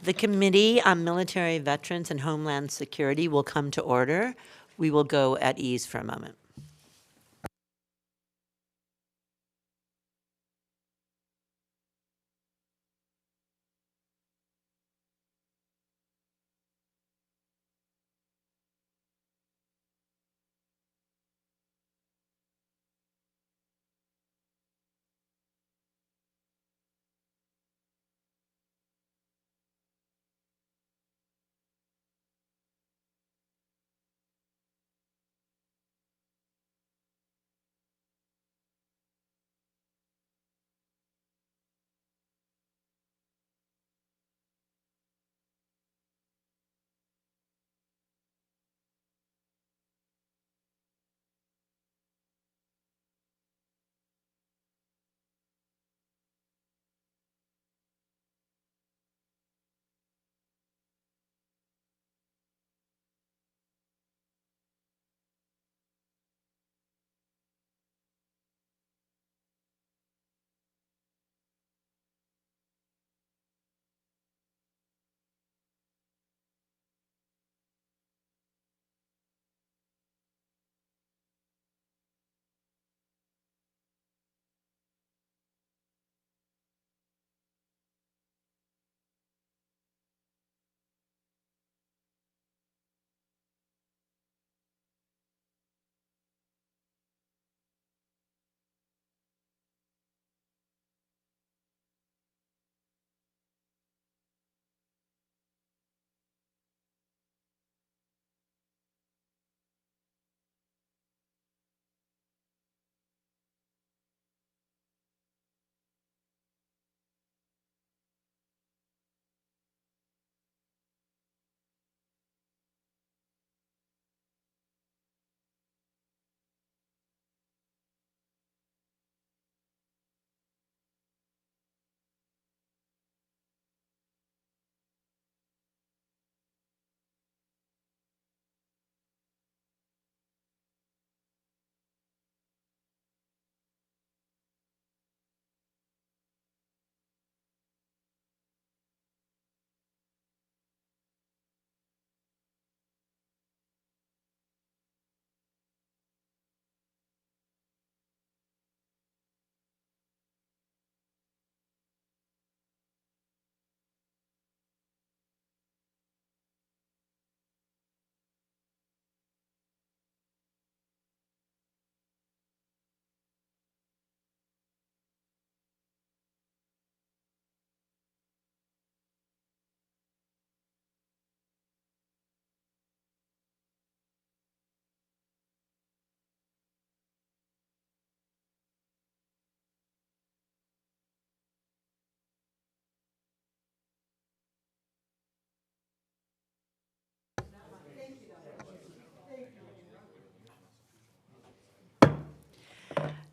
The Committee on Military Veterans and Homeland Security will come to order. We will go at ease for a moment.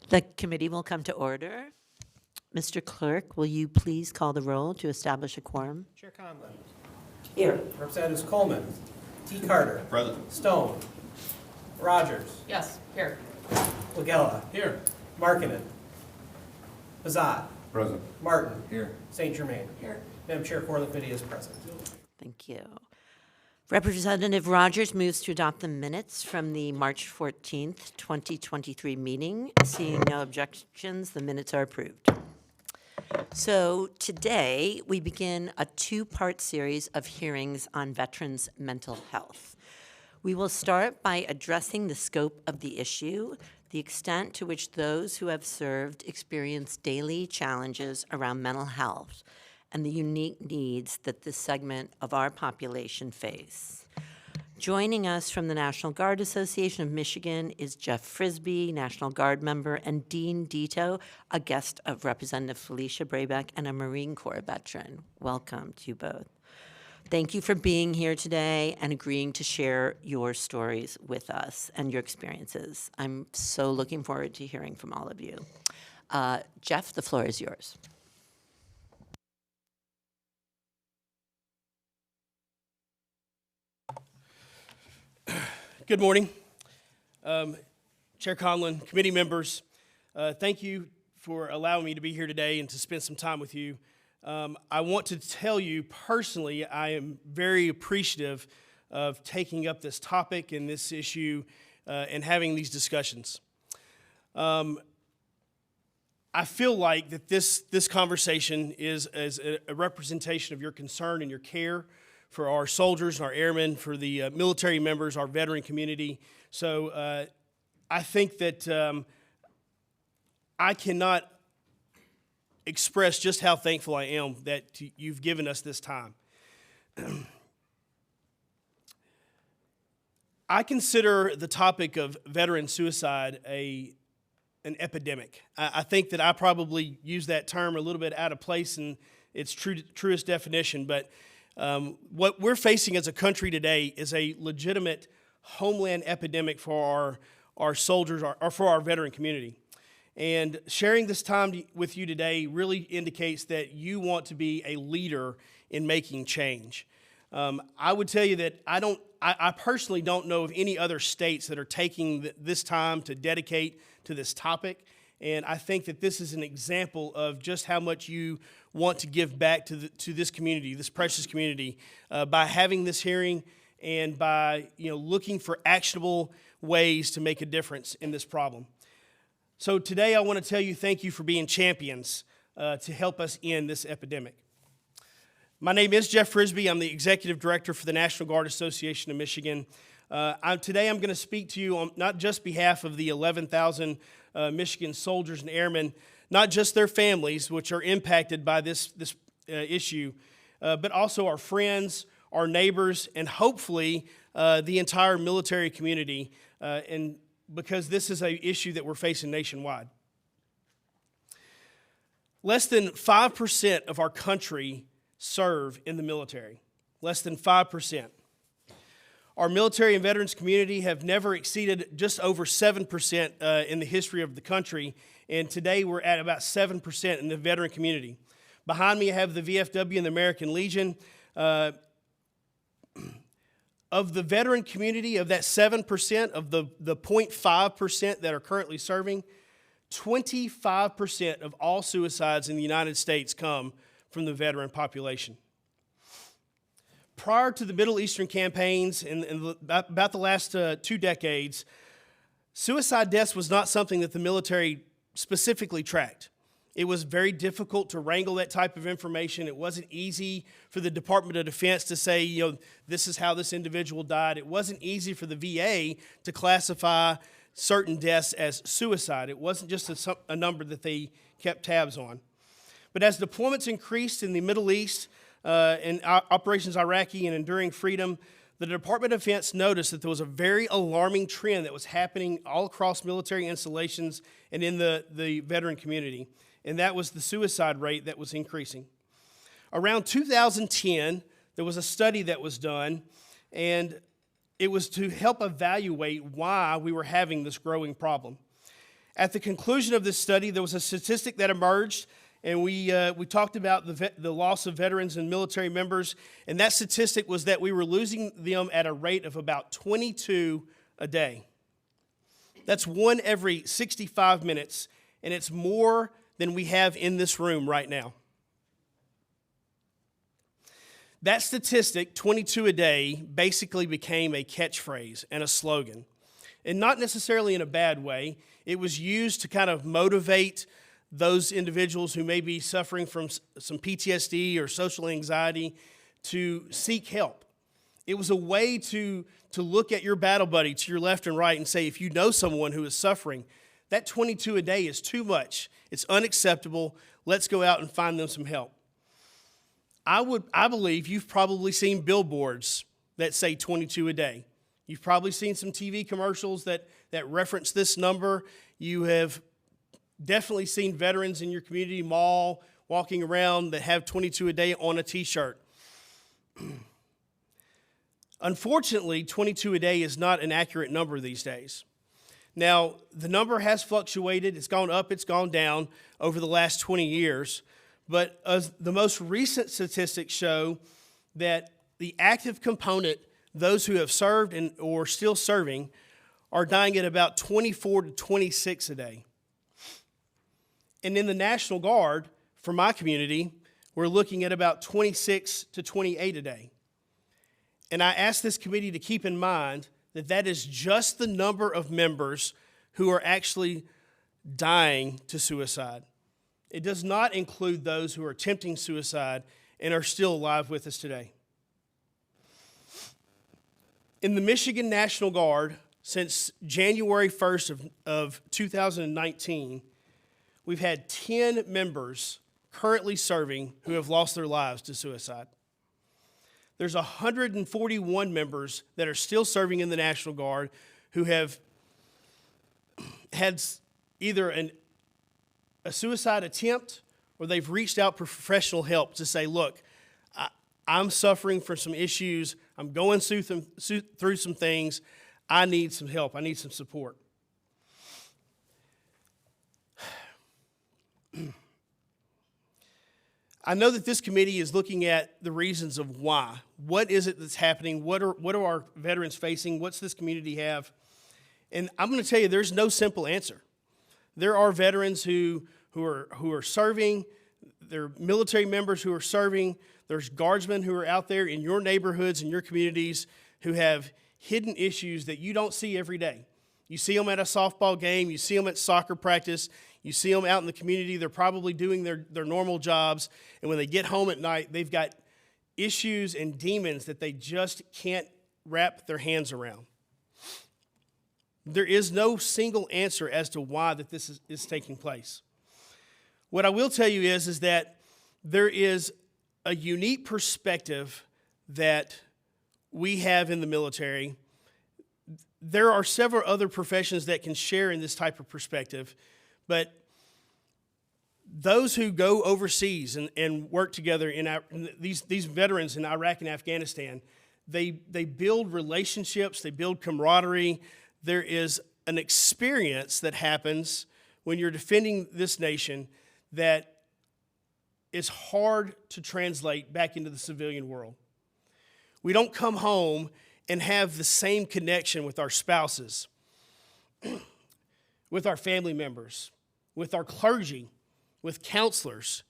The committee will come to order. Mr. Clerk, will you please call the roll to establish a quorum? Chair Conlon. Here. Representatives Coleman. T. Carter. Present. Stone. Rogers. Yes, here. Legella. Here. Markkinen. Bazat. Present. Martin. Here. St. Germain. Here. Madam Chair, for the committee is present. Thank you. Representative Rogers moves to adopt the minutes from the March 14th, 2023 meeting. Seeing no objections, the minutes are approved. So today, we begin a two-part series of hearings on veterans' mental health. We will start by addressing the scope of the issue, the extent to which those who have served experience daily challenges around mental health, and the unique needs that this segment of our population face. Joining us from the National Guard Association of Michigan is Jeff Frisbee, National Guard member, and Dean Dito, a guest of Representative Felicia Brabeck and a Marine Corps veteran. Welcome to you both. Thank you for being here today and agreeing to share your stories with us and your experiences. I'm so looking forward to hearing from all of you. Jeff, the floor is yours. Good morning. Chair Conlon, committee members, thank you for allowing me to be here today and to spend some time with you. I want to tell you personally, I am very appreciative of taking up this topic and this issue and having these discussions. I feel like that this conversation is as a representation of your concern and your care for our soldiers and our airmen, for the military members, our veteran community. So I think that I cannot express just how thankful I am that you've given us this time. I consider the topic of veteran suicide an epidemic. I think that I probably use that term a little bit out of place in its truest definition, but what we're facing as a country today is a legitimate homeland epidemic for our soldiers, or for our veteran community. And sharing this time with you today really indicates that you want to be a leader in making change. I would tell you that I personally don't know of any other states that are taking this time to dedicate to this topic, and I think that this is an example of just how much you want to give back to this community, this precious community, by having this hearing and by looking for actionable ways to make a difference in this problem. So today I want to tell you thank you for being champions to help us end this epidemic. My name is Jeff Frisbee. I'm the Executive Director for the National Guard Association of Michigan. Today I'm going to speak to you on not just behalf of the 11,000 Michigan soldiers and airmen, not just their families, which are impacted by this issue, but also our friends, our neighbors, and hopefully the entire military community, and because this is an issue that we're facing nationwide. Less than 5% of our country serve in the military. Less than 5%. Our military and veterans community have never exceeded just over 7% in the history of the country, and today we're at about 7% in the veteran community. Behind me I have the VFW and the American Legion. Of the veteran community, of that 7%, of the 0.5% that are currently serving, 25% of all suicides in the United States come from the veteran population. Prior to the Middle Eastern campaigns, in about the last 2 decades, suicide deaths was not something that the military specifically tracked. It was very difficult to wrangle that type of information. It wasn't easy for the Department of Defense to say, this is how this individual died. It wasn't easy for the VA to classify certain deaths as suicide. It wasn't just a number that they kept tabs on. But as deployments increased in the Middle East and Operations Iraqi and Enduring Freedom, the Department of Defense noticed that there was a very alarming trend that was happening all across military installations and in the veteran community, and that was the suicide rate that was increasing. Around 2010, there was a study that was done, and it was to help evaluate why we were having this growing problem. At the conclusion of this study, there was a statistic that emerged, and we talked about the loss of veterans and military members, and that statistic was that we were losing them at a rate of about 22 a day. That's one every 65 minutes, and it's more than we have in this room right now. That statistic, 22 a day, basically became a catchphrase and a slogan, and not necessarily in a bad way. It was used to kind of motivate those individuals who may be suffering from some PTSD or social anxiety to seek help. It was a way to look at your battle buddy to your left and right and say, if you know someone who is suffering, that 22 a day is too much. It's unacceptable. Let's go out and find them some help. I believe you've probably seen billboards that say 22 a day. You've probably seen some TV commercials that reference this number. You have definitely seen veterans in your community mall walking around that have 22 a day on a t-shirt. Unfortunately, 22 a day is not an accurate number these days. Now, the number has fluctuated. It's gone up, it's gone down over the last 20 years. But the most recent statistics show that the active component, those who have served or still serving, are dying at about 24 to 26 a day. And in the National Guard, for my community, we're looking at about 26 to 28 a day. And I ask this committee to keep in mind that that is just the number of members who are actually dying to suicide. It does not include those who are attempting suicide and are still alive with us today. In the Michigan National Guard, since January 1st of 2019, we've had 10 members currently serving who have lost their lives to suicide. There's 141 members that are still serving in the National Guard who have had either a suicide attempt or they've reached out for professional help to say, look, I'm suffering from some issues. I'm going through some things. I need some help. I need some support. I know that this committee is looking at the reasons of why. What is it that's happening? What are our veterans facing? What's this community have? And I'm going to tell you, there's no simple answer. There are veterans who are serving. There are military members who are serving. There's guardsmen who are out there in your neighborhoods and your communities who have hidden issues that you don't see every day. You see them at a softball game. You see them at soccer practice. You see them out in the community. They're probably doing their normal jobs. And when they get home at night, they've got issues and demons that they just can't wrap their hands around. There is no single answer as to why that this is taking place. What I will tell you is that there is a unique perspective that we have in the military. There are several other professions that can share in this type of perspective, but those who go overseas and work together these veterans in Iraq and Afghanistan, they build relationships, they build camaraderie. There is an experience that happens when you're defending this nation that is hard to translate back into the civilian world. We don't come home and have the same connection with our spouses, with our family members, with our clergy, with counselors.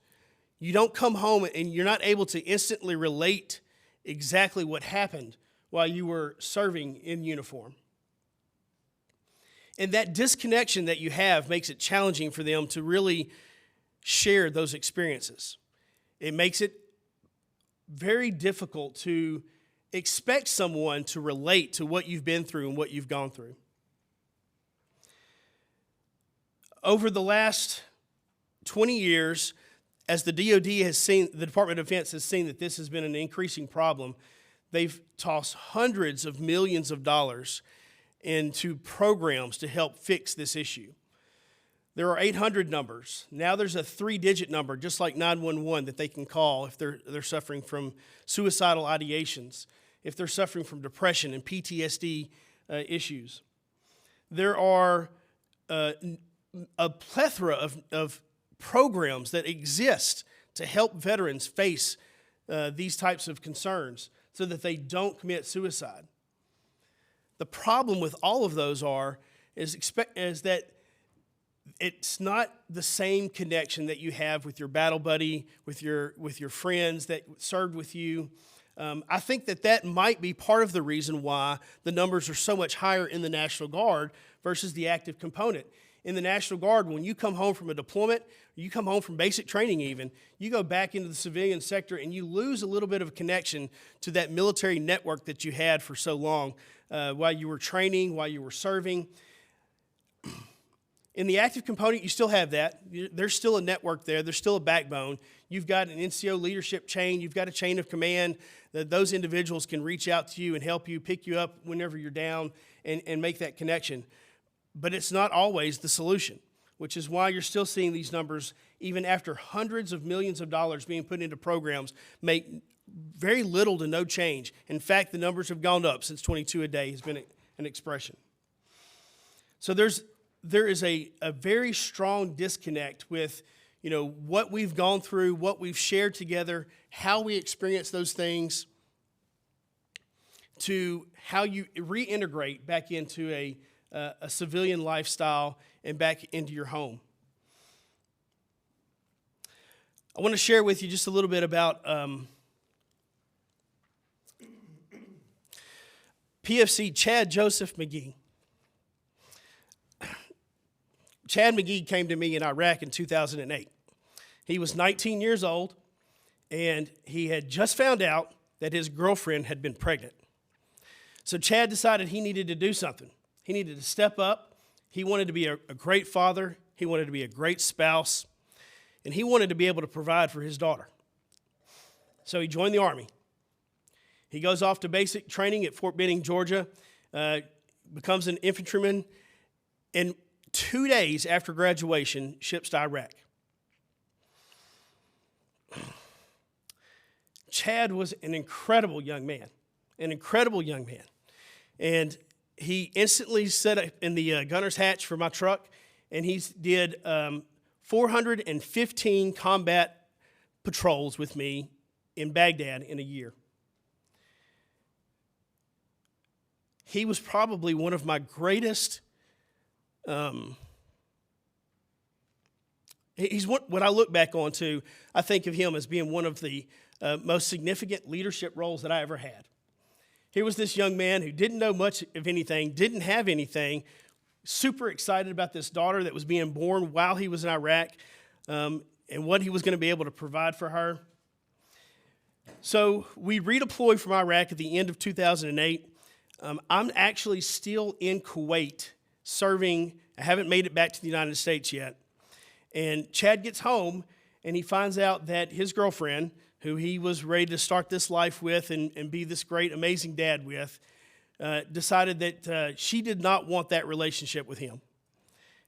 You don't come home and you're not able to instantly relate exactly what happened while you were serving in uniform. And that disconnection that you have makes it challenging for them to really share those experiences. It makes it very difficult to expect someone to relate to what you've been through and what you've gone through. Over the last 20 years, as the DoD has seen, the Department of Defense has seen that this has been an increasing problem, they've tossed hundreds of millions of dollars into programs to help fix this issue. There are 800 numbers. Now there's a 3-digit number, just like 911, that they can call if they're suffering from suicidal ideations, if they're suffering from depression and PTSD issues. There are a plethora of programs that exist to help veterans face these types of concerns so that they don't commit suicide. The problem with all of those is that it's not the same connection that you have with your battle buddy, with your friends that served with you. I think that might be part of the reason why the numbers are so much higher in the National Guard versus the active component. In the National Guard, when you come home from a deployment, or you come home from basic training even, you go back into the civilian sector and you lose a little bit of connection to that military network that you had for so long while you were training, while you were serving. In the active component, you still have that. There's still a network there. There's still a backbone. You've got an NCO leadership chain. You've got a chain of command that those individuals can reach out to you and help you, pick you up whenever you're down and make that connection. But it's not always the solution, which is why you're still seeing these numbers, even after hundreds of millions of dollars being put into programs, make very little to no change. In fact, the numbers have gone up since 22 a day has been an expression. So there is a very strong disconnect with, what we've gone through, what we've shared together, how we experience those things, to how you reintegrate back into a civilian lifestyle and back into your home. I want to share with you just a little bit about PFC Chad Joseph McGee. Chad McGee came to me in Iraq in 2008. He was 19 years old, and he had just found out that his girlfriend had been pregnant. So Chad decided he needed to do something. He needed to step up. He wanted to be a great father. He wanted to be a great spouse. And he wanted to be able to provide for his daughter. So he joined the Army. He goes off to basic training at Fort Benning, Georgia, becomes an infantryman, and 2 days after graduation, ships to Iraq. Chad was an incredible young man. And he instantly set up in the gunner's hatch for my truck, and he did 415 combat patrols with me in Baghdad in a year. He was probably one of my greatest, he's what I look back on to, I think of him as being one of the most significant leadership roles that I ever had. Here was this young man who didn't know much of anything, didn't have anything, super excited about this daughter that was being born while he was in Iraq, and what he was going to be able to provide for her. So we redeployed from Iraq at the end of 2008. I'm actually still in Kuwait serving. I haven't made it back to the United States yet. And Chad gets home, and he finds out that his girlfriend, who he was ready to start this life with and be this great, amazing dad with, decided that she did not want that relationship with him.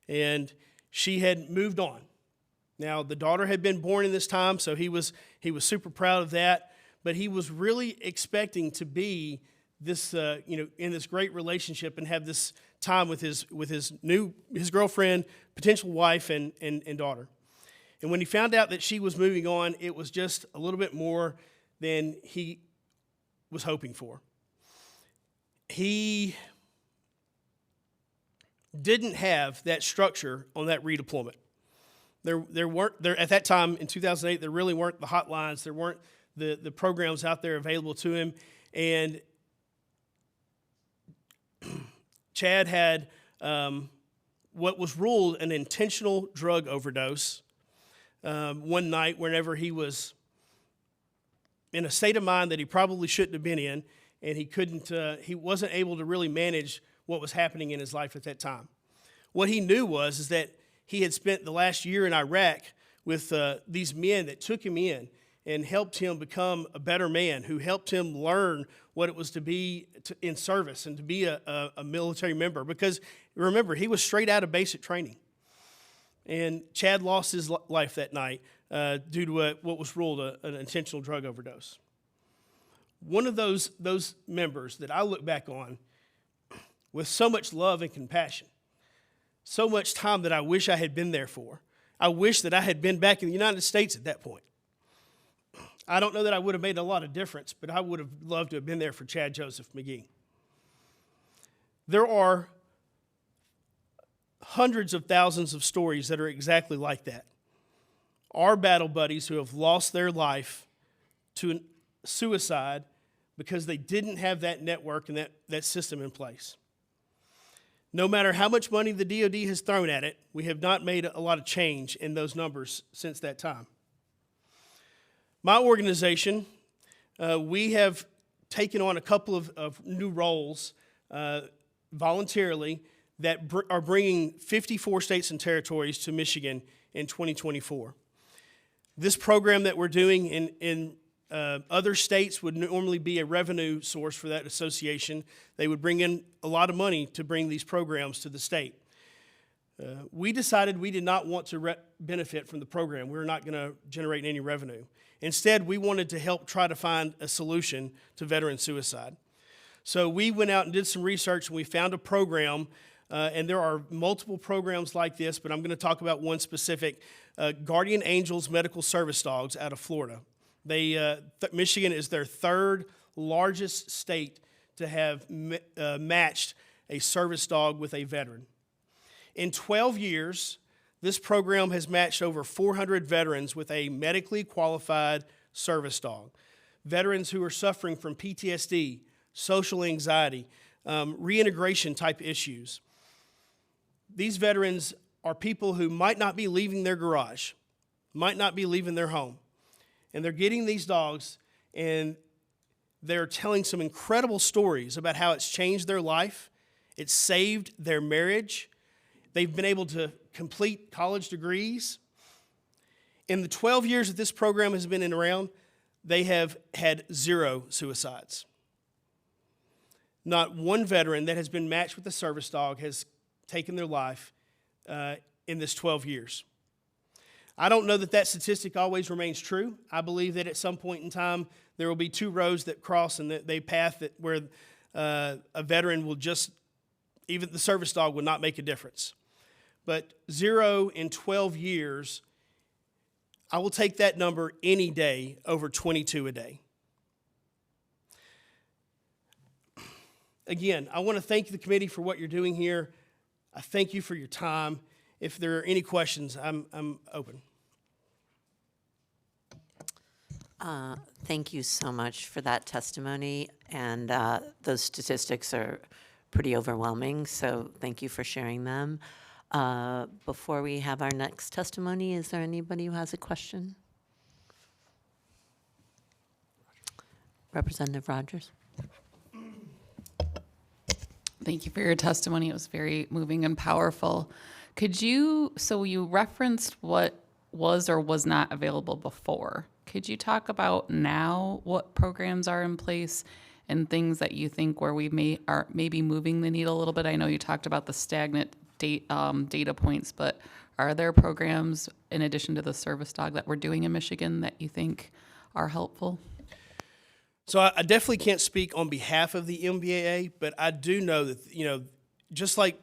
And she had moved on. Now, the daughter had been born in this time, so he was super proud of that. But he was really expecting to be this, in this great relationship and have this time with his girlfriend, potential wife, and daughter. And when he found out that she was moving on, it was just a little bit more than he was hoping for. He didn't have that structure on that redeployment. There weren't at that time in 2008. There really weren't the hotlines. There weren't the programs out there available to him. And Chad had what was ruled an intentional drug overdose. One night, whenever he was in a state of mind that he probably shouldn't have been in, and he wasn't able to really manage what was happening in his life at that time. What he knew is that he had spent the last year in Iraq with these men that took him in and helped him become a better man, who helped him learn what it was to be in service and to be a military member. Because remember, he was straight out of basic training. And Chad lost his life that night due to what was ruled an intentional drug overdose. One of those members that I look back on with so much love and compassion, so much time that I wish I had been there for. I wish that I had been back in the United States at that point. I don't know that I would have made a lot of difference, but I would have loved to have been there for Chad Joseph McGee. There are hundreds of thousands of stories that are exactly like that. Our battle buddies who have lost their life to suicide because they didn't have that network and that system in place. No matter how much money the DOD has thrown at it, we have not made a lot of change in those numbers since that time. My organization, we have taken on a couple of new roles voluntarily that are bringing 54 states and territories to Michigan in 2024. This program that we're doing in other states would normally be a revenue source for that association. They would bring in a lot of money to bring these programs to the state. We decided we did not want to benefit from the program. We were not going to generate any revenue. Instead, we wanted to help try to find a solution to veteran suicide. So we went out and did some research, and we found a program, and there are multiple programs like this, but I'm going to talk about one specific, Guardian Angels Medical Service Dogs out of Florida. Michigan is their third largest state to have matched a service dog with a veteran. In 12 years, this program has matched over 400 veterans with a medically qualified service dog. Veterans who are suffering from PTSD, social anxiety, reintegration type issues. These veterans are people who might not be leaving their garage, might not be leaving their home. And they're getting these dogs, and they're telling some incredible stories about how it's changed their life. It's saved their marriage. They've been able to complete college degrees. In the 12 years that this program has been around, they have had 0 suicides. Not one veteran that has been matched with a service dog has taken their life in this 12 years. I don't know that that statistic always remains true. I believe that at some point in time, there will be 2 roads that cross and that they path that where a veteran will just, even the service dog will not make a difference. But 0 in 12 years, I will take that number any day over 22 a day. Again, I want to thank the committee for what you're doing here. I thank you for your time. If there are any questions, I'm open. Thank you so much for that testimony, and those statistics are pretty overwhelming, so thank you for sharing them. Before we have our next testimony, is there anybody who has a question? Representative Rogers. Thank you for your testimony. It was very moving and powerful. So you referenced what was or was not available before. Could you talk about now what programs are in place and things that you think where we are maybe moving the needle a little bit? I know you talked about the stagnant data points, but are there programs in addition to the service dog that we're doing in Michigan that you think are helpful? So I definitely can't speak on behalf of the MVAA, but I do know that, just like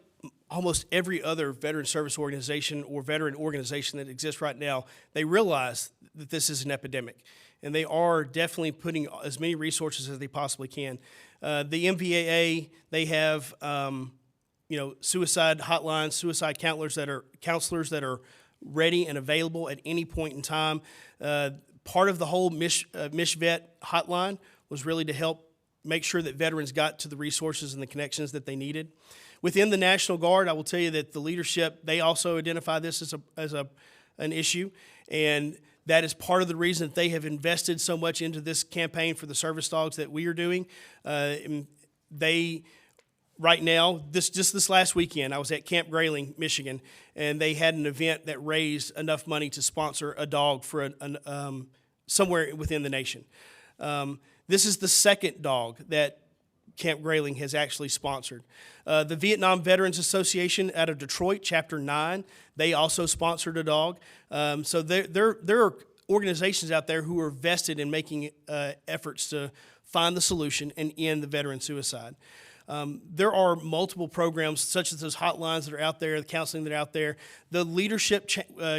almost every other veteran service organization or veteran organization that exists right now, they realize that this is an epidemic, and they are definitely putting as many resources as they possibly can. The MVAA, they have, suicide hotlines, suicide counselors that are ready and available at any point in time. Part of the whole MishVet hotline was really to help make sure that veterans got to the resources and the connections that they needed. Within the National Guard, I will tell you that the leadership, they also identify this as an issue, and that is part of the reason that they have invested so much into this campaign for the service dogs that we are doing. Right now, this last weekend, I was at Camp Grayling, Michigan, and they had an event that raised enough money to sponsor a dog for somewhere within the nation. This is the second dog that Camp Grayling has actually sponsored. The Vietnam Veterans Association out of Detroit, Chapter 9, they also sponsored a dog. So there are organizations out there who are vested in making efforts to find the solution and end the veteran suicide. There are multiple programs, such as those hotlines that are out there, the counseling that are out there, the leadership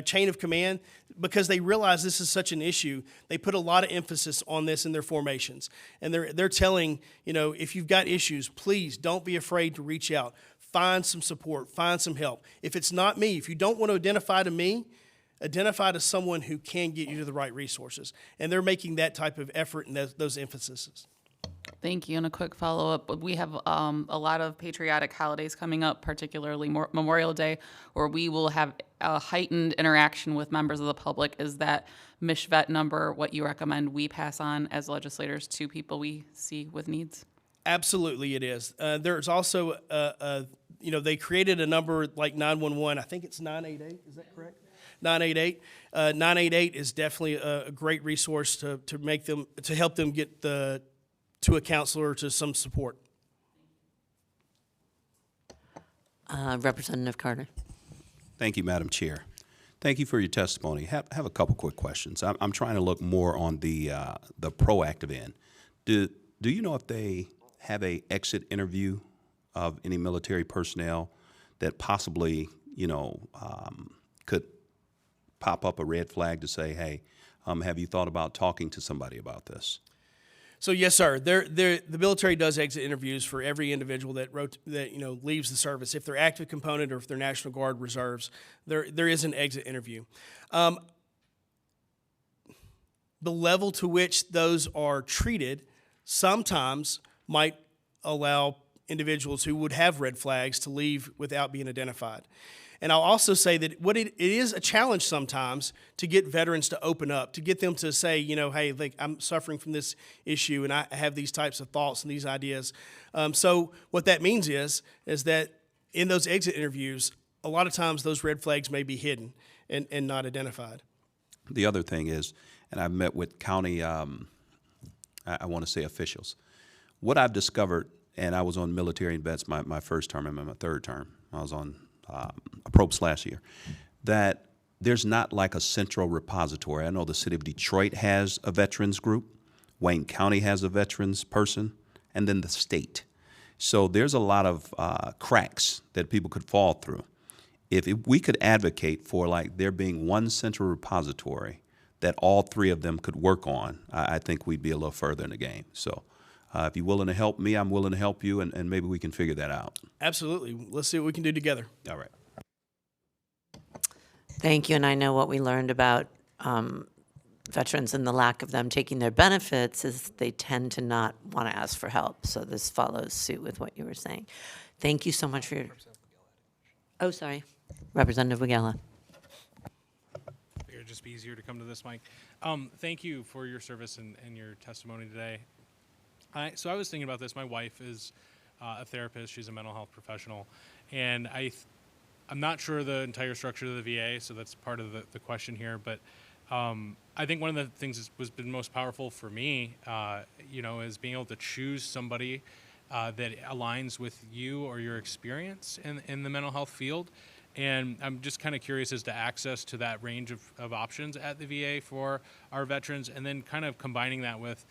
chain of command, because they realize this is such an issue, they put a lot of emphasis on this in their formations. And they're telling, if you've got issues, please don't be afraid to reach out. Find some support, find some help. If it's not me, if you don't want to identify to me, identify to someone who can get you to the right resources. And they're making that type of effort and those emphases. Thank you. And a quick follow-up. We have a lot of patriotic holidays coming up, particularly Memorial Day, where we will have a heightened interaction with members of the public. Is that MishVet number what you recommend we pass on as legislators to people we see with needs? Absolutely it is. There's also, they created a number like 911. I think it's 988. Is that correct? 988. 988 is definitely a great resource to help them get to a counselor or to some support. Representative Carter. Thank you, Madam Chair. Thank you for your testimony. Have a couple quick questions. I'm trying to look more on the proactive end. Do you know if they have a exit interview of any military personnel that possibly could pop up a red flag to say, hey, have you thought about talking to somebody about this? So yes, sir. The military does exit interviews for every individual that leaves the service. If they're active component or if they're National Guard reserves, there is an exit interview. The level to which those are treated sometimes might allow individuals who would have red flags to leave without being identified. And I'll also say that it is a challenge sometimes to get veterans to open up, to get them to say, hey, like, I'm suffering from this issue and I have these types of thoughts and these ideas. So what that means is that in those exit interviews, a lot of times those red flags may be hidden and not identified. The other thing is, and I've met with county, I want to say officials. What I've discovered, and I was on military and vets my first term and my third term. I was on approach last year, that there's not like a central repository. I know the city of Detroit has a veterans group, Wayne County has a veterans person, and then the state. So there's a lot of cracks that people could fall through. If we could advocate for like there being one central repository that all three of them could work on, I think we'd be a little further in the game. So if you're willing to help me, I'm willing to help you, and maybe we can figure that out. Absolutely. Let's see what we can do together. All right. Thank you, and I know what we learned about veterans and the lack of them taking their benefits is they tend to not want to ask for help. So this follows suit with what you were saying. Thank you so much for your... Oh, sorry. Representative Wagella. It'd just be easier to come to this mic. Thank you for your service and your testimony today. So I was thinking about this. My wife is a therapist. She's a mental health professional. And I'm not sure the entire structure of the VA, so that's part of the question here. But I think one of the things that's been most powerful for me, is being able to choose somebody that aligns with you or your experience in the mental health field. And I'm just kind of curious as to access to that range of options at the VA for our veterans, and then kind of combining that with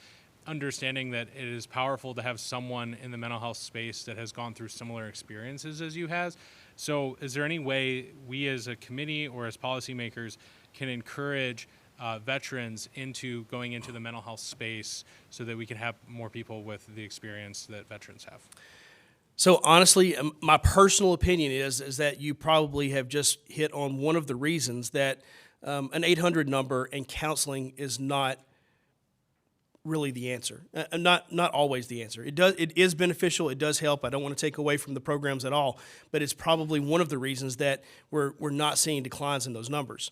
understanding that it is powerful to have someone in the mental health space that has gone through similar experiences as you has. So is there any way we as a committee or as policymakers can encourage veterans into going into the mental health space so that we can have more people with the experience that veterans have? So honestly, my personal opinion is that you probably have just hit on one of the reasons that an 800 number and counseling is not really the answer. Not always the answer. It is beneficial. It does help. I don't want to take away from the programs at all, but it's probably one of the reasons that we're not seeing declines in those numbers.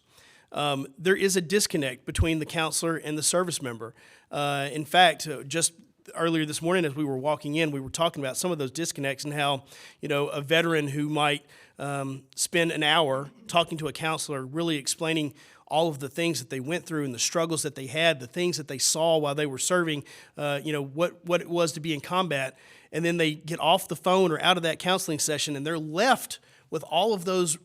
There is a disconnect between the counselor and the service member. In fact, just earlier this morning as we were walking in, we were talking about some of those disconnects and how, a veteran who might spend an hour talking to a counselor, really explaining all of the things that they went through and the struggles that they had, the things that they saw while they were serving, what it was to be in combat. And then they get off the phone or out of that counseling session and they're left with all of those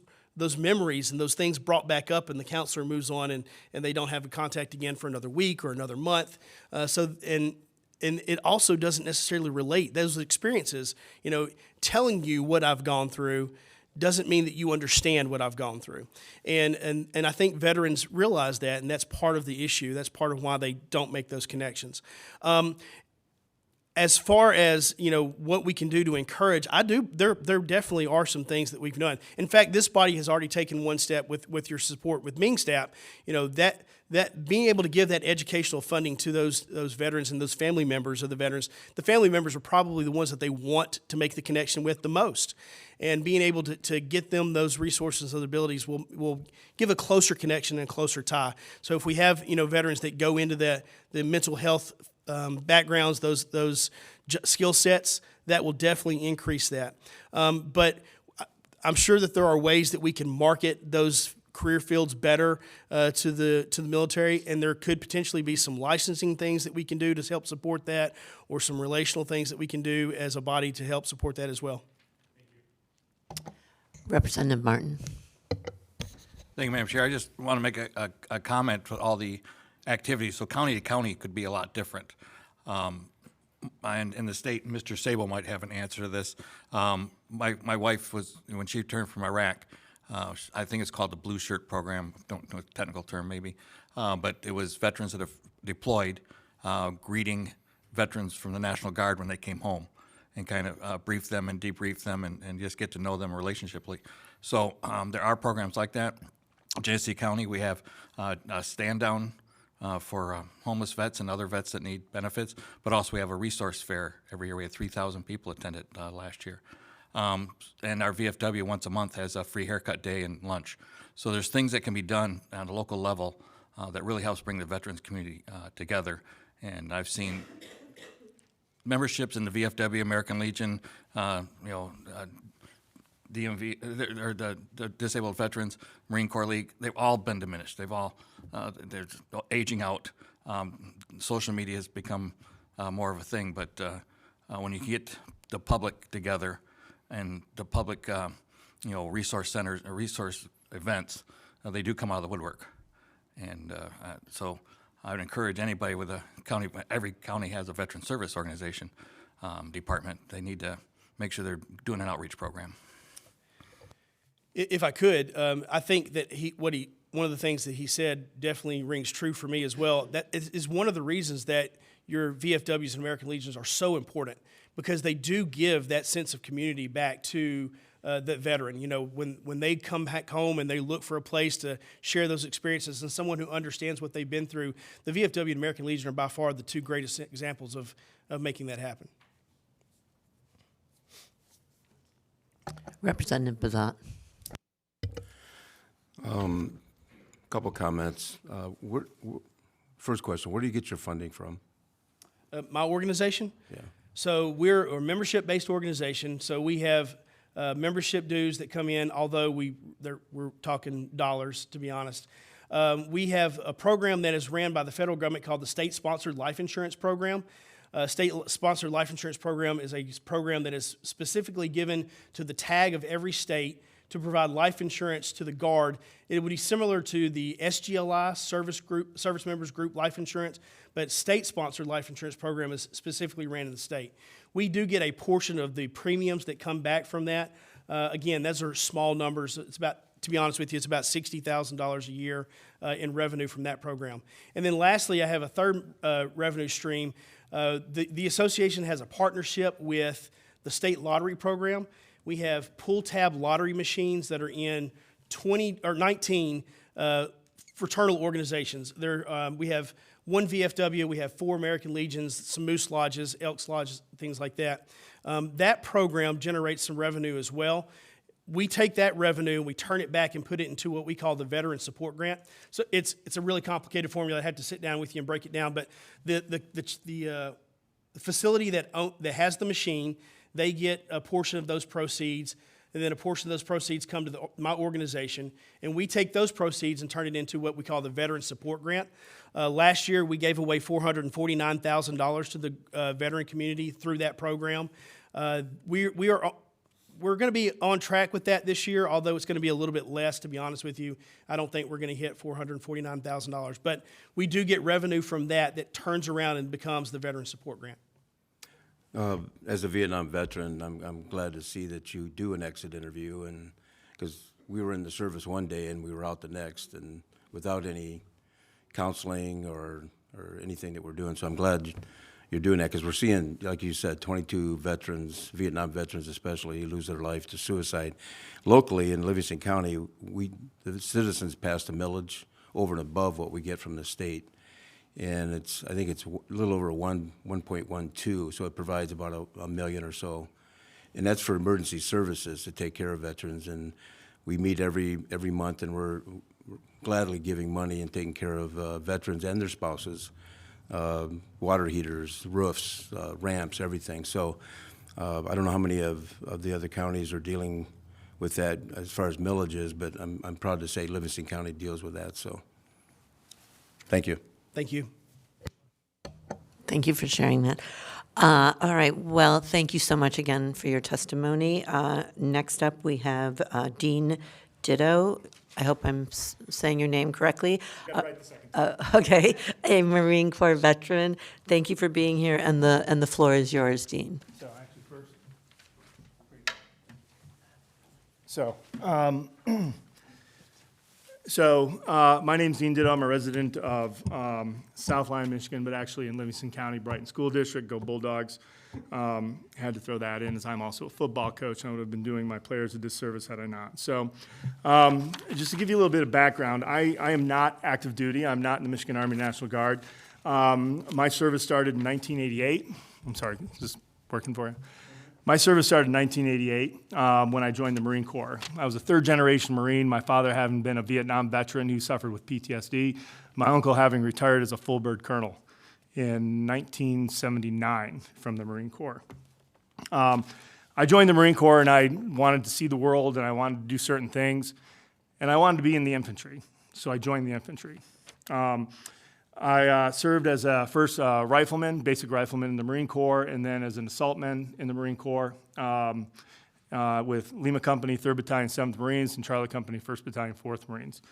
memories and those things brought back up, and the counselor moves on and they don't have a contact again for another week or another month. And it also doesn't necessarily relate. Those experiences, telling you what I've gone through doesn't mean that you understand what I've gone through. And I think veterans realize that, and that's part of the issue. That's part of why they don't make those connections. As far as, what we can do to encourage, there definitely are some things that we've done. In fact, this body has already taken one step with your support with MingStap, that being able to give that educational funding to those veterans and those family members of the veterans. The family members are probably the ones that they want to make the connection with the most. And being able to get them those resources and abilities will give a closer connection and a closer tie. So if we have, veterans that go into the mental health backgrounds, those skill sets, that will definitely increase that. But I'm sure that there are ways that we can market those career fields better to the military, and there could potentially be some licensing things that we can do to help support that, or some relational things that we can do as a body to help support that as well. Representative Martin. Thank you, Madam Chair. I just want to make a comment to all the activities. So county to county could be a lot different. And in the state, Mr. Sable might have an answer to this. My wife was, when she returned from Iraq, I think it's called the Blue Shirt Program, don't know the technical term maybe, but it was veterans that have deployed greeting veterans from the National Guard when they came home and kind of brief them and debrief them and just get to know them relationshiply. So there are programs like that. Genesee County, we have a stand down for homeless vets and other vets that need benefits, but also we have a resource fair every year. We had 3,000 people attend it last year. And our VFW once a month has a free haircut day and lunch. So there's things that can be done on a local level that really helps bring the veterans community together. And I've seen memberships in the VFW, American Legion, DMV, or the Disabled Veterans, Marine Corps League, they've all been diminished. They've all, they're aging out. Social media has become more of a thing, but when you get the public together and the public, resource centers, or resource events, they do come out of the woodwork. And so I would encourage anybody with a county, every county has a veteran service organization department. They need to make sure they're doing an outreach program. If I could, I think that one of the things that he said definitely rings true for me as well. That is one of the reasons that your VFWs and American Legions are so important, because they do give that sense of community back to the veteran. You know, when they come back home and they look for a place to share those experiences and someone who understands what they've been through, the VFW and American Legion are by far the two greatest examples of making that happen. Representative Bazat. Couple comments. First question, where do you get your funding from? My organization? Yeah. So we're a membership-based organization, so we have membership dues that come in, although we're talking dollars, to be honest. We have a program that is ran by the federal government called the State-Sponsored Life Insurance Program. State-Sponsored Life Insurance Program is a program that is specifically given to the tag of every state to provide life insurance to the Guard. It would be similar to the SGLI, Service Members Group Life Insurance, but state-sponsored life insurance program is specifically ran in the state. We do get a portion of the premiums that come back from that. Again, those are small numbers. It's about, to be honest with you, it's about $60,000 a year in revenue from that program. And then lastly, I have a third revenue stream. The association has a partnership with the state lottery program. We have pull tab lottery machines that are in 19 fraternal organizations. We have one VFW, we have 4 American Legions, some Moose Lodges, Elks Lodges, things like that. That program generates some revenue as well. We take that revenue and we turn it back and put it into what we call the Veteran Support Grant. So it's a really complicated formula. I'd have to sit down with you and break it down, but the facility that has the machine, they get a portion of those proceeds, and then a portion of those proceeds come to my organization, and we take those proceeds and turn it into what we call the Veteran Support Grant. Last year, we gave away $449,000 to the veteran community through that program. We're going to be on track with that this year, although it's going to be a little bit less, to be honest with you. I don't think we're going to hit $449,000, but we do get revenue from that turns around and becomes the Veteran Support Grant. As a Vietnam veteran, I'm glad to see that you do an exit interview, and because we were in the service one day and we were out the next, and without any counseling or anything that we're doing. So I'm glad you're doing that, because we're seeing, like you said, 22 veterans, Vietnam veterans especially, lose their life to suicide. Locally in Livingston County, the citizens passed a millage over and above what we get from the state. And I think it's a little over 1.12, so it provides about a million or so. And that's for emergency services to take care of veterans. And we meet every month, and we're gladly giving money and taking care of veterans and their spouses, water heaters, roofs, ramps, everything. So I don't know how many of the other counties are dealing with that as far as millages, but I'm proud to say Livingston County deals with that. So thank you. Thank you. Thank you for sharing that. All right, well, thank you so much again for your testimony. Next up, we have Dean Ditto. I hope I'm saying your name correctly. Got it right the second. Okay, a Marine Corps veteran. Thank you for being here, and the floor is yours, Dean. So actually first. So My name's Dean Ditto. I'm a resident of South Lyon, Michigan, but actually in Livingston County, Brighton School District. Go Bulldogs. Had to throw that in, as I'm also a football coach. I would have been doing my players a disservice had I not. So, just to give you a little bit of background, I am not active duty. I'm not in the Michigan Army National Guard. My service started in 1988. I'm sorry, is this working for you? My service started in 1988 when I joined the Marine Corps. I was a third-generation Marine, my father having been a Vietnam veteran who suffered with PTSD, my uncle having retired as a full-bird colonel in 1979 from the Marine Corps. I joined the Marine Corps and I wanted to see the world and I wanted to do certain things, and I wanted to be in the infantry, so I joined the infantry. I served as a first rifleman, basic rifleman in the Marine Corps, and then as an assaultman in the Marine Corps with Lima Company, 3rd Battalion, 7th Marines, and Charlie Company, 1st Battalion, 4th Marines.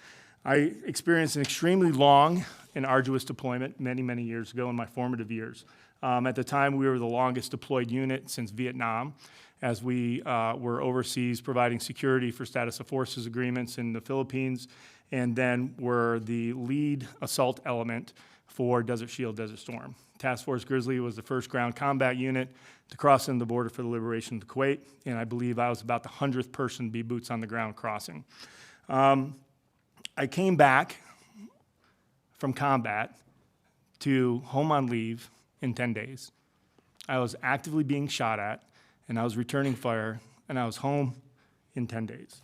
I experienced an extremely long and arduous deployment many, many years ago in my formative years. At the time, we were the longest deployed unit since Vietnam, as we were overseas providing security for status of forces agreements in the Philippines, and then were the lead assault element for Desert Shield, Desert Storm. Task Force Grizzly was the first ground combat unit to cross in the border for the liberation of the Kuwait, and I believe I was about the 100th person to be boots on the ground crossing. I came back from combat to home on leave in 10 days. I was actively being shot at, and I was returning fire, and I was home in 10 days.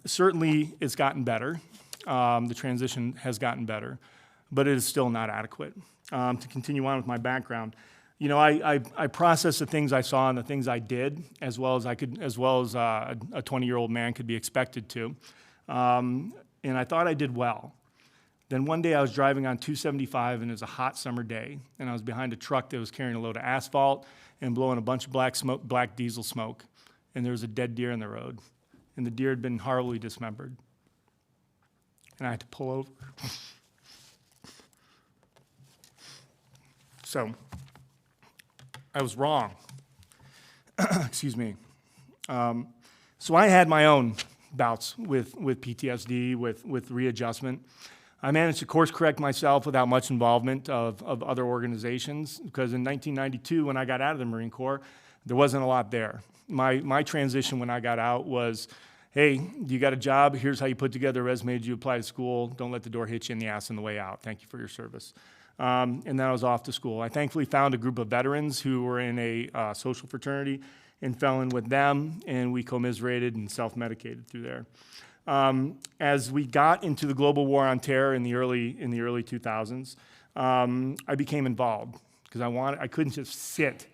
Certainly, it's gotten better. The transition has gotten better, but it is still not adequate. To continue on with my background, you know, I processed the things I saw and the things I did, as well as a 20-year-old man could be expected to, and I thought I did well. Then one day I was driving on 275, and it was a hot summer day, and I was behind a truck that was carrying a load of asphalt and blowing a bunch of black diesel smoke, and there was a dead deer in the road. And the deer had been horribly dismembered. And I had to pull over. So, I was wrong. Excuse me. So I had my own bouts with PTSD, with readjustment. I managed to course correct myself without much involvement of other organizations, because in 1992, when I got out of the Marine Corps, there wasn't a lot there. My transition when I got out was, hey, you got a job, here's how you put together a resume, did you apply to school, don't let the door hit you in the ass on the way out, thank you for your service. And then I was off to school. I thankfully found a group of veterans who were in a social fraternity and fell in with them, and we commiserated and self-medicated through there. As we got into the global war on terror in the early 2000s, I became involved because I couldn't just sit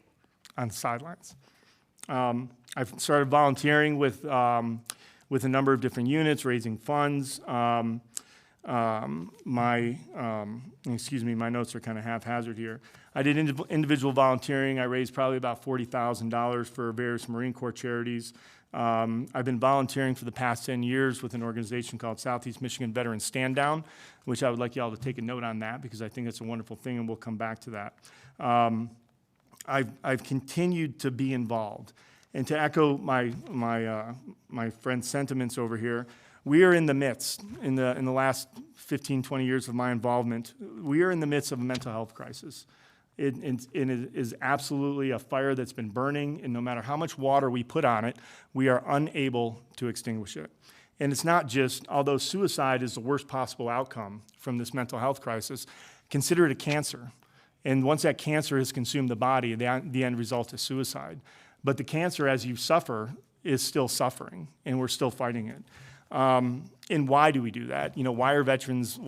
on the sidelines. I started volunteering with a number of different units, raising funds. My notes are kind of haphazard here. I did individual volunteering. I raised probably about $40,000 for various Marine Corps charities. I've been volunteering for the past 10 years with an organization called Southeast Michigan Veterans Stand Down, which I would like you all to take a note on that, because I think it's a wonderful thing, and we'll come back to that. I've continued to be involved. And to echo my friend's sentiments over here, we are in the midst, in the last 15, 20 years of my involvement, we are in the midst of a mental health crisis. It is absolutely a fire that's been burning, and no matter how much water we put on it, we are unable to extinguish it. And it's not just, although suicide is the worst possible outcome from this mental health crisis, consider it a cancer. And once that cancer has consumed the body, the end result is suicide. But the cancer, as you suffer, is still suffering, and we're still fighting it. And why do we do that? You know, why are veterans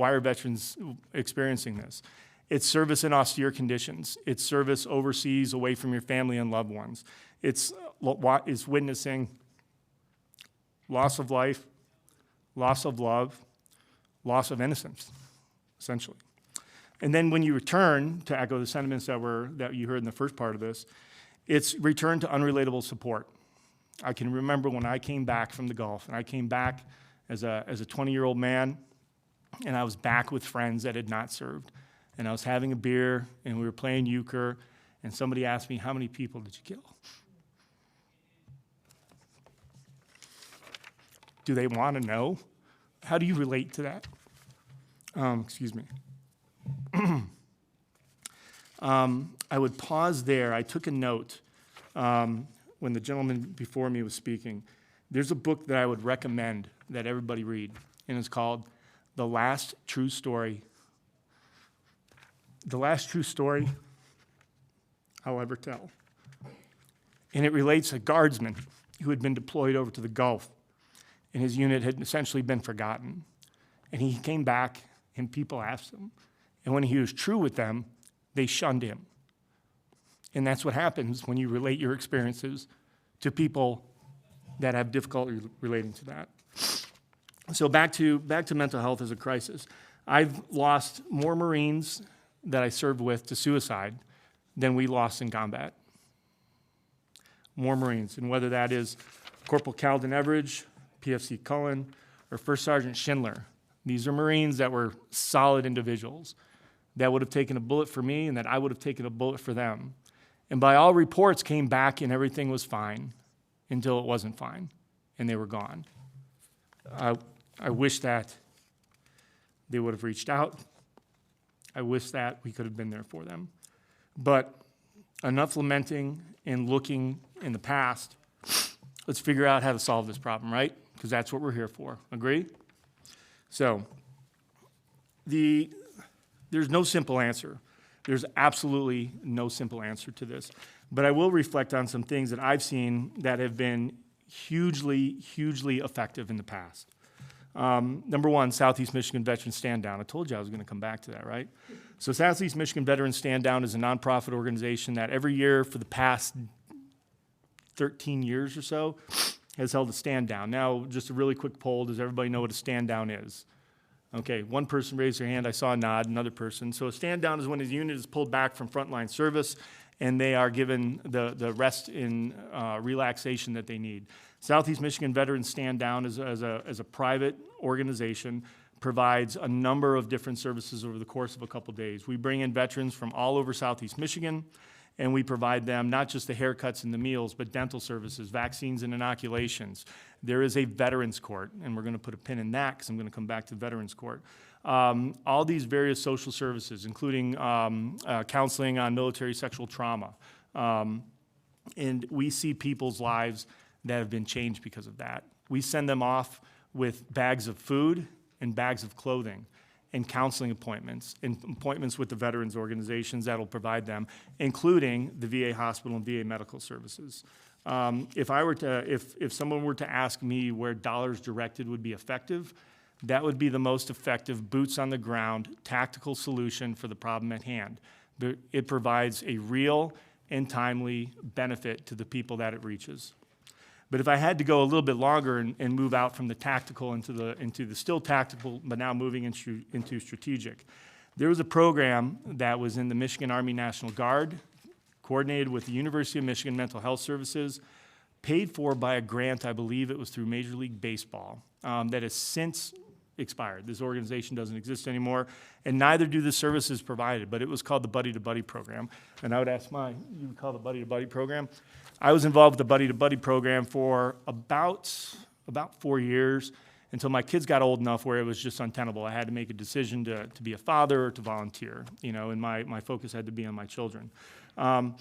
experiencing this? It's service in austere conditions. It's service overseas, away from your family and loved ones. It's witnessing loss of life, loss of love, loss of innocence, essentially. And then when you return, to echo the sentiments that you heard in the first part of this, it's return to unrelatable support. I can remember when I came back from the Gulf, and I came back as a 20-year-old man, and I was back with friends that had not served. And I was having a beer, and we were playing euchre, and somebody asked me, how many people did you kill? Do they want to know How do you relate to that? Excuse me. I would pause there. I took a note when the gentleman before me was speaking. There's a book that I would recommend that everybody read, and it's called The Last True Story. The Last True Story I'll Ever Tell. And it relates a guardsman who had been deployed over to the Gulf, and his unit had essentially been forgotten. And he came back, and people asked him. And when he was true with them, they shunned him. And that's what happens when you relate your experiences to people that have difficulty relating to that. So back to mental health as a crisis. I've lost more Marines that I served with to suicide than we lost in combat. More Marines, and whether that is Corporal Calden Everidge, PFC Cullen, or First Sergeant Schindler. These are Marines that were solid individuals that would have taken a bullet for me and that I would have taken a bullet for them. And by all reports came back and everything was fine until it wasn't fine and they were gone. I wish that they would have reached out. I wish that we could have been there for them. But enough lamenting and looking in the past. Let's figure out how to solve this problem, right? Because that's what we're here for. Agree? So, there's no simple answer. There's absolutely no simple answer to this. But I will reflect on some things that I've seen that have been hugely, hugely effective in the past. Number one, Southeast Michigan Veterans Stand Down. I told you I was going to come back to that, right? So Southeast Michigan Veterans Stand Down is a nonprofit organization that every year for the past 13 years or so has held a stand down. Now, just a really quick poll, does everybody know what a stand down is? Okay, one person raised their hand, I saw a nod, another person. So a stand down is when a unit is pulled back from frontline service and they are given the rest in relaxation that they need. Southeast Michigan Veterans Stand Down as a private organization provides a number of different services over the course of a couple days. We bring in veterans from all over Southeast Michigan, and we provide them not just the haircuts and the meals, but dental services, vaccines and inoculations. There is a veterans court, and we're going to put a pin in that because I'm going to come back to veterans court. All these various social services, including counseling on military sexual trauma. And we see people's lives that have been changed because of that. We send them off with bags of food and bags of clothing and counseling appointments and appointments with the veterans organizations that will provide them, including the VA hospital and VA medical services. If someone were to ask me where dollars directed would be effective, that would be the most effective boots on the ground tactical solution for the problem at hand. It provides a real and timely benefit to the people that it reaches. But if I had to go a little bit longer and move out from the tactical into the still tactical, but now moving into strategic, there was a program that was in the Michigan Army National Guard, coordinated with the University of Michigan Mental Health Services, paid for by a grant, I believe it was through Major League Baseball, that has since expired. This organization doesn't exist anymore, and neither do the services provided, but it was called the Buddy to Buddy program. And I would ask you would call the Buddy to Buddy program? I was involved with the Buddy to Buddy program for about 4 years until my kids got old enough where it was just untenable. I had to make a decision to be a father or to volunteer, and my focus had to be on my children. But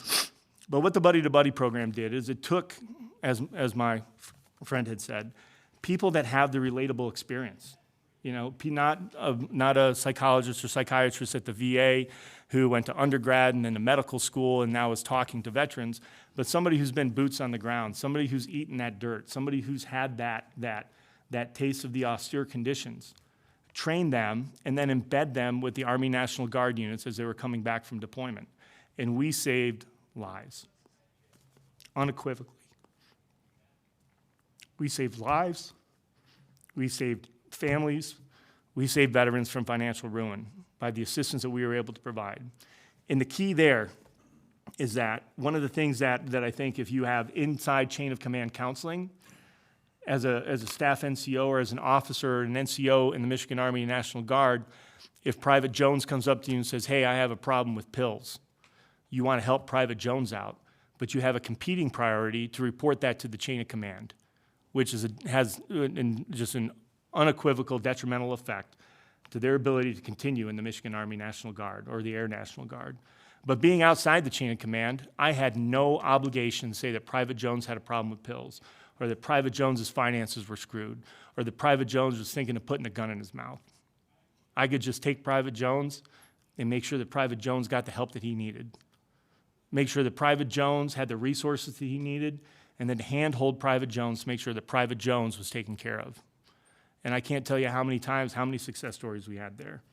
what the Buddy to Buddy program did is it took, as my friend had said, people that have the relatable experience. Not a psychologist or psychiatrist at the VA who went to undergrad and then to medical school and now is talking to veterans, but somebody who's been boots on the ground, somebody who's eaten that dirt, somebody who's had that taste of the austere conditions. Train them and then embed them with the Army National Guard units as they were coming back from deployment. And we saved lives, unequivocally. We saved lives, we saved families, we saved veterans from financial ruin by the assistance that we were able to provide. And the key there is that one of the things that I think if you have inside chain of command counseling, as a staff NCO or as an officer or an NCO in the Michigan Army National Guard, if Private Jones comes up to you and says, hey, I have a problem with pills, you want to help Private Jones out, but you have a competing priority to report that to the chain of command, which has just an unequivocal detrimental effect to their ability to continue in the Michigan Army National Guard or the Air National Guard. But being outside the chain of command, I had no obligation to say that Private Jones had a problem with pills, or that Private Jones's finances were screwed, or that Private Jones was thinking of putting a gun in his mouth. I could just take Private Jones and make sure that Private Jones got the help that he needed. Make sure that Private Jones had the resources that he needed, and then handhold Private Jones to make sure that Private Jones was taken care of. And I can't tell you how many times, how many success stories we had there.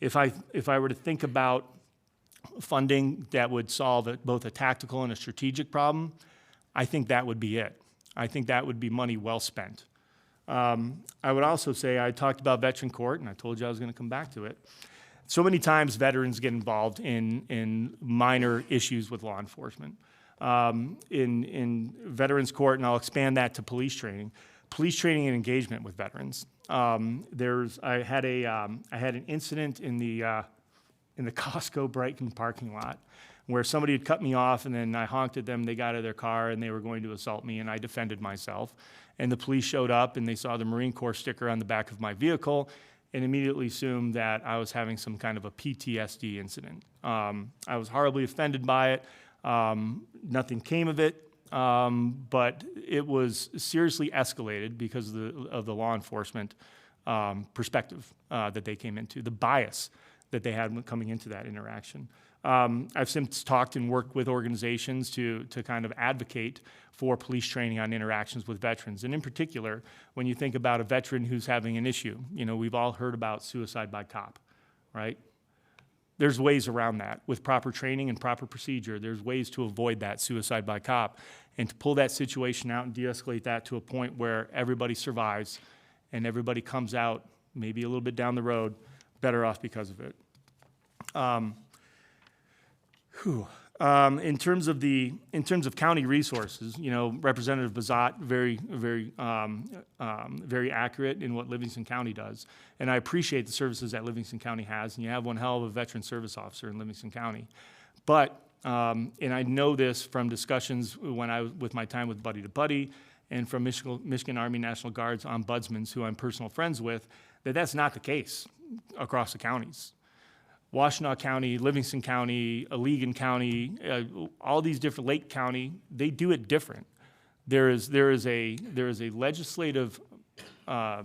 If I were to think about funding that would solve both a tactical and a strategic problem, I think that would be it. I think that would be money well spent. I would also say, I talked about veteran court, and I told you I was going to come back to it. So many times veterans get involved in minor issues with law enforcement. In veterans court, and I'll expand that to police training and engagement with veterans. I had an incident in the Costco Brighton parking lot where somebody had cut me off, and then I honked at them. They got out of their car and they were going to assault me, and I defended myself. And the police showed up and they saw the Marine Corps sticker on the back of my vehicle and immediately assumed that I was having some kind of a PTSD incident. I was horribly offended by it. Nothing came of it, but it was seriously escalated because of the law enforcement perspective that they came into, the bias that they had coming into that interaction. I've since talked and worked with organizations to kind of advocate for police training on interactions with veterans. And in particular, when you think about a veteran who's having an issue, we've all heard about suicide by cop, right? There's ways around that. With proper training and proper procedure, there's ways to avoid that suicide by cop and to pull that situation out and de-escalate that to a point where everybody survives and everybody comes out, maybe a little bit down the road, better off because of it. In terms of county resources, Representative Bazat very accurate in what Livingston County does, and I appreciate the services that Livingston County has. And you have one hell of a veteran service officer in Livingston County, but and I know this from discussions when I was with my time with Buddy to Buddy, and from Michigan Army National Guard's ombudsmen, who I'm personal friends with, that's not the case across the counties. Washtenaw County, Livingston County, Allegan County, all these different, Lake County, they do it different. There is a legislative, I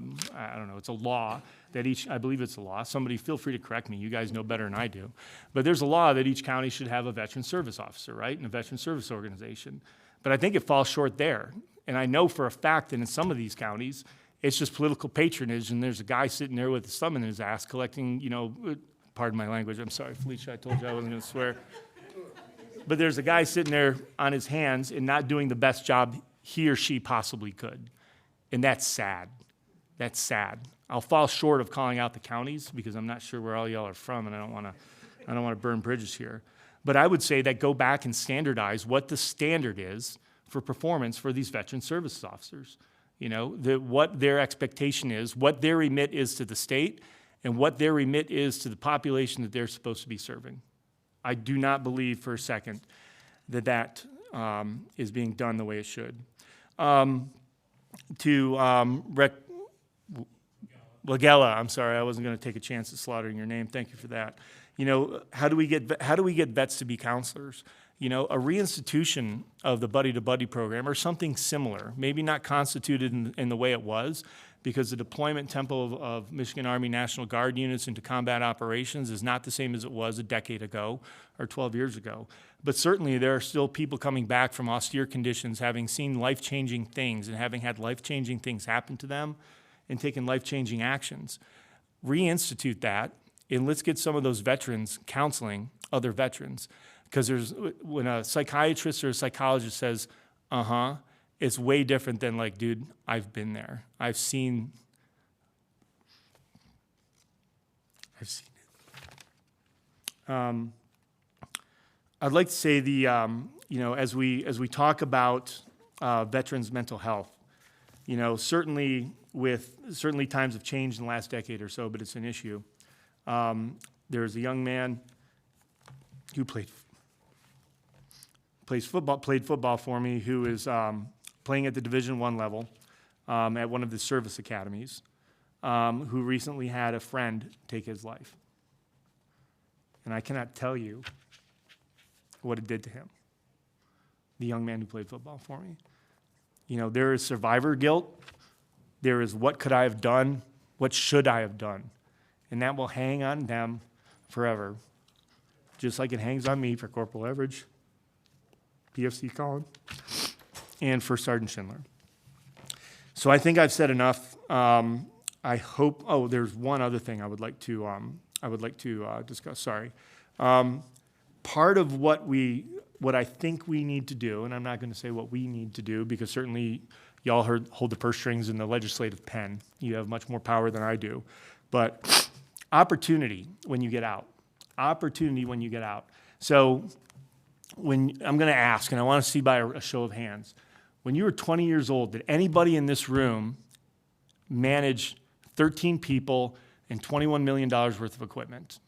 don't know, it's a law that I believe it's a law. Somebody feel free to correct me. You guys know better than I do. But there's a law that each county should have a veteran service officer, right? And a veteran service organization. But I think it falls short there. And I know for a fact that in some of these counties, it's just political patronage, and there's a guy sitting there with his thumb in his ass collecting, pardon my language, I'm sorry, Felicia, I told you I wasn't going to swear. But there's a guy sitting there on his hands and not doing the best job he or she possibly could. And that's sad. That's sad. I'll fall short of calling out the counties because I'm not sure where all y'all are from, and I don't want to burn bridges here. But I would say that go back and standardize what the standard is for performance for these veteran service officers. What their expectation is, what their remit is to the state, and what their remit is to the population that they're supposed to be serving. I do not believe for a second that is being done the way it should. Lagella, I'm sorry, I wasn't going to take a chance at slaughtering your name. Thank you for that. How do we get vets to be counselors? A reinstitution of the buddy-to-buddy program or something similar, maybe not constituted in the way it was, because the deployment tempo of Michigan Army National Guard units into combat operations is not the same as it was a decade ago or 12 years ago. But certainly there are still people coming back from austere conditions, having seen life-changing things and having had life-changing things happen to them and taken life-changing actions. Reinstitute that, and let's get some of those veterans counseling other veterans. Because when a psychiatrist or a psychologist says, it's way different than like, dude, I've been there. I've seen it. I'd like to say as we talk about veterans' mental health, certainly times have changed in the last decade or so, but it's an issue. There's a young man who played football for me, who is playing at the Division I level at one of the service academies. who recently had a friend take his life. And I cannot tell you what it did to him, the young man who played football for me. You know, there is survivor guilt. There is what could I have done? What should I have done? And that will hang on them forever, just like it hangs on me for Corporal Everidge, PFC Colin, and for Sergeant Schindler. So I think I've said enough. I hope. Oh, there's one other thing I would like to discuss. Sorry. Part of what I think we need to do, and I'm not going to say what we need to do because certainly y'all hold the purse strings in the legislative pen. You have much more power than I do, but opportunity when you get out. Opportunity when you get out. So when I'm going to ask, and I want to see by a show of hands, when you were 20 years old, did anybody in this room manage 13 people and $21 million worth of equipment?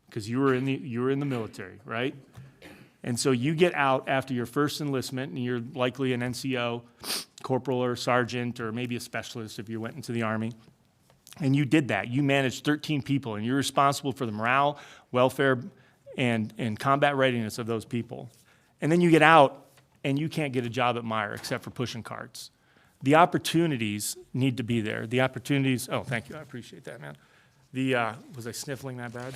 Because you were in the military, right? And so you get out after your first enlistment, and you're likely an NCO, corporal or sergeant, or maybe a specialist if you went into the Army. And you did that. You managed 13 people, and you're responsible for the morale, welfare, and combat readiness of those people. And then you get out, and you can't get a job at Meyer except for pushing carts. The opportunities need to be there. The opportunities, oh, thank you, I appreciate that, man. Was I sniffling that bad?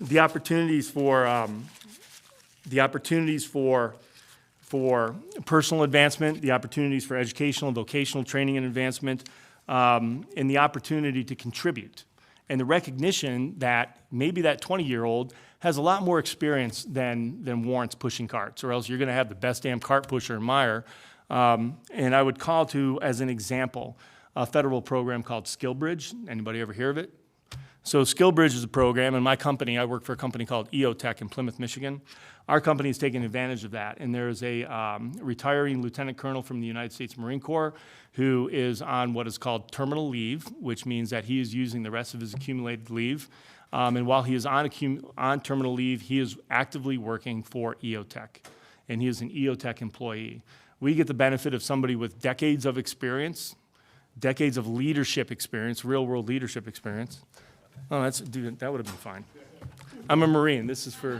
The opportunities for personal advancement, the opportunities for educational and vocational training and advancement, and the opportunity to contribute. And the recognition that maybe that 20-year-old has a lot more experience than warrants pushing carts, or else you're going to have the best damn cart pusher in Meyer. And I would call to, as an example, a federal program called SkillBridge. Anybody ever hear of it? So SkillBridge is a program, and my company, I work for a company called EOTech in Plymouth, Michigan. Our company is taking advantage of that, and there's a retiring lieutenant colonel from the United States Marine Corps who is on what is called terminal leave, which means that he is using the rest of his accumulated leave. And while he is on terminal leave, he is actively working for EOTech, and he is an EOTech employee. We get the benefit of somebody with decades of experience, decades of leadership experience, real-world leadership experience. Oh, dude, that would have been fine. I'm a Marine. This is for,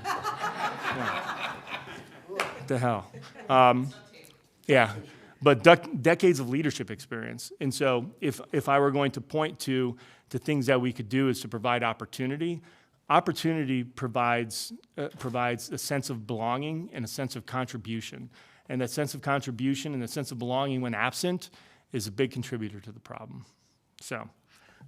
what the hell? Yeah, but decades of leadership experience. And so if I were going to point to things that we could do is to provide opportunity. Opportunity provides a sense of belonging and a sense of contribution. And that sense of contribution and the sense of belonging when absent is a big contributor to the problem. So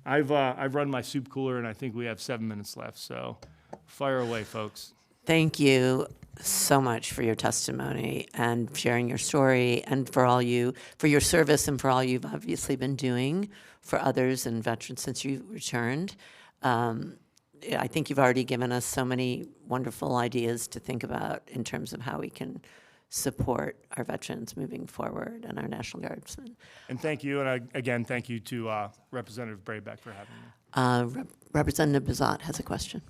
I've run my soup cooler, and I think we have 7 minutes left. So fire away, folks. Thank you so much for your testimony and sharing your story, and for your service, and for all you've obviously been doing for others and veterans since you returned. I think you've already given us so many wonderful ideas to think about in terms of how we can support our veterans moving forward and our National Guardsmen. And thank you, and again, thank you to Representative Brabeck for having me. Representative Bazat has a question.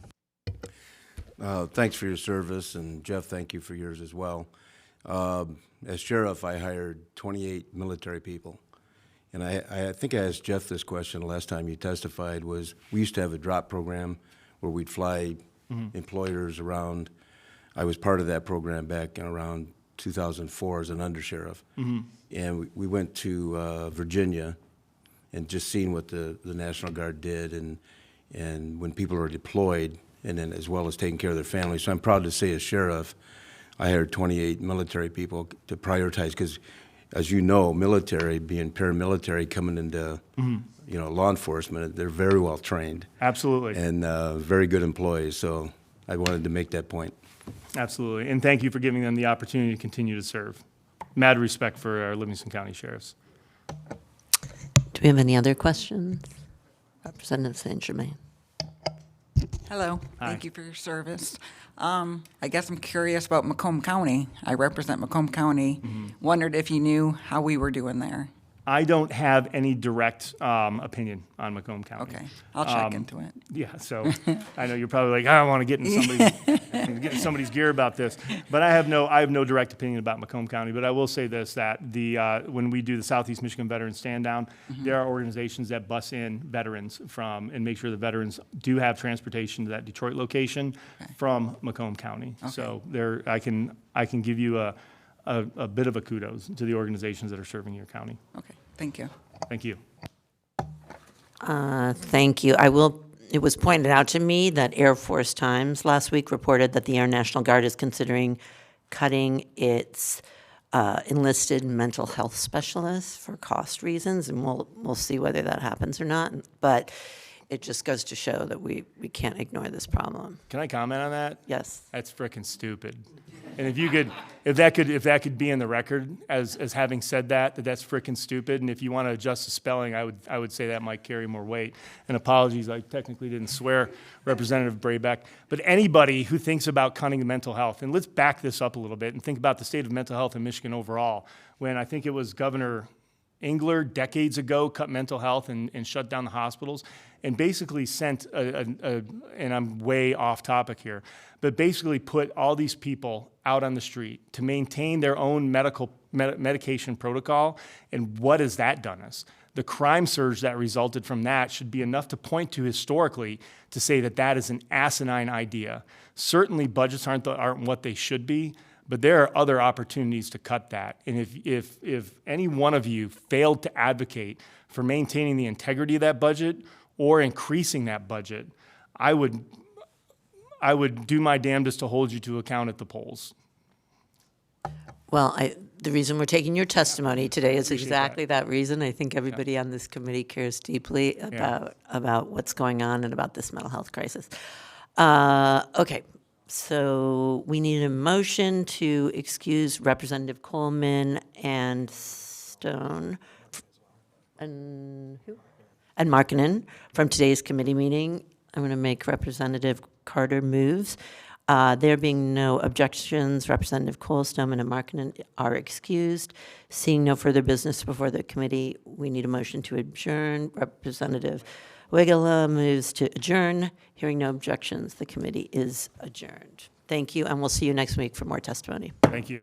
Thanks for your service, and Jeff, thank you for yours as well. As sheriff, I hired 28 military people. And I think I asked Jeff this question the last time you testified. Was we used to have a drop program where we'd fly employers around. I was part of that program back in around 2004 as an undersheriff. And we went to Virginia and just seen what the National Guard did, and when people are deployed, and then as well as taking care of their families. So I'm proud to say as sheriff, I hired 28 military people to prioritize, because as you know, military, being paramilitary, coming into law enforcement, they're very well trained. Absolutely. And very good employees. So I wanted to make that point. Absolutely. And thank you for giving them the opportunity to continue to serve. Mad respect for our Livingston County sheriffs. Do we have any other questions? Representative St. Germain. Hello. Hi. Thank you for your service. I guess I'm curious about Macomb County. I represent Macomb County. Wondered if you knew how we were doing there. I don't have any direct opinion on Macomb County. Okay, I'll check into it. Yeah, so I know you're probably like, I don't want to get in somebody's gear about this, but I have no direct opinion about Macomb County. But I will say this: that when we do the Southeast Michigan Veteran Stand Down, there are organizations that bus in veterans from and make sure the veterans do have transportation to that Detroit location from Macomb County. So there, I can give you a bit of a kudos to the organizations that are serving your county. Okay, thank you. Thank you. Thank you. It was pointed out to me that Air Force Times last week reported that the Air National Guard is considering cutting its enlisted mental health specialists for cost reasons, and we'll see whether that happens or not. But it just goes to show that we can't ignore this problem. Can I comment on that? Yes. That's frickin' stupid. And if that could be in the record as having said that's frickin' stupid. And if you want to adjust the spelling, I would say that might carry more weight. And apologies, I technically didn't swear, Representative Braybeck. But anybody who thinks about cutting mental health, and let's back this up a little bit and think about the state of mental health in Michigan overall. When I think it was Governor Engler decades ago cut mental health and shut down the hospitals and basically sent and I'm way off topic here, but basically put all these people out on the street to maintain their own medication protocol. And what has that done us? The crime surge that resulted from that should be enough to point to historically to say that that is an asinine idea. Certainly budgets aren't what they should be, but there are other opportunities to cut that. And if any one of you failed to advocate for maintaining the integrity of that budget or increasing that budget, I would do my damnedest to hold you to account at the polls. Well, the reason we're taking your testimony today is exactly that reason. I think everybody on this committee cares deeply about what's going on and about this mental health crisis. Okay. So we need a motion to excuse Representative Coleman and Stone and who? And Markkinen from today's committee meeting. I'm going to make Representative Carter moves. There being no objections, Representative Cole, Stoneman, and Markkinen are excused. Seeing no further business before the committee, we need a motion to adjourn. Representative Wigela moves to adjourn. Hearing no objections, the committee is adjourned. Thank you, and we'll see you next week for more testimony. Thank you.